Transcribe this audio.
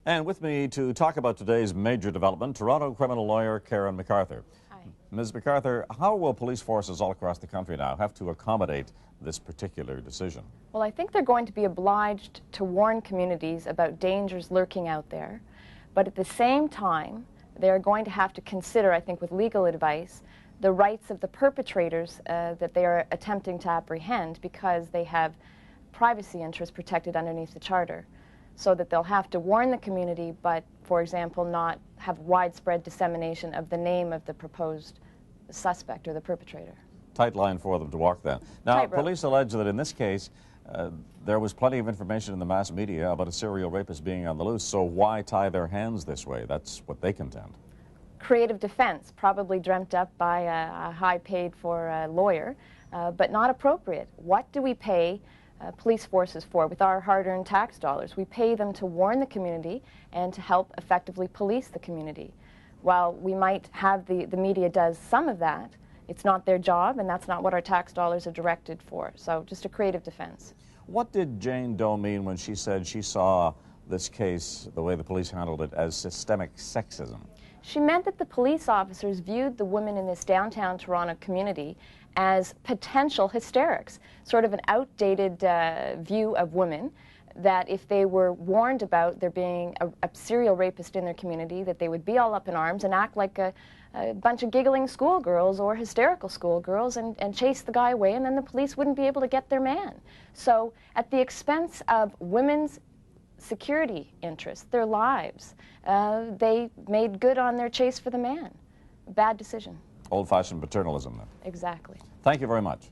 And with me to talk about today's major development, Toronto criminal lawyer Karen McArthur. Hi. Ms. McArthur, how will police forces all across the country now have to accommodate this particular decision? Well, I think they're going to be obliged to warn communities about dangers lurking out there, but at the same time, they're going to have to consider, I think with legal advice, the rights of the perpetrators that they are attempting to apprehend, because they have privacy interests protected underneath the Charter. So that they'll have to warn the community, but, for example, not have widespread dissemination of the name of the proposed suspect or the perpetrator. Tight line for them to walk then. Now, police allege that in this case, there was plenty of information in the mass media about a serial rapist being on the loose, so why tie their hands this way? That's what they contend. Creative defense, probably dreamt up by a high-paid-for lawyer, but not appropriate. What do we pay police forces for with our hard-earned tax dollars? We pay them to warn the community and to help effectively police the community. While we might have the media does some of that, it's not their job, and that's not what our tax dollars are directed for. So just a creative defense. What did Jane Doe mean when she said she saw this case, the way the police handled it, as systemic sexism? She meant that the police officers viewed the women in this downtown Toronto community as potential hysterics, sort of an outdated view of women, that if they were warned about there being a serial rapist in their community, that they would be all up in arms and act like a bunch of giggling schoolgirls or hysterical schoolgirls and chase the guy away, and then the police wouldn't be able to get their man. So at the expense of women's security interests, their lives, they made good on their chase for the man. Bad decision. Old-fashioned paternalism, then. Exactly. Thank you very much.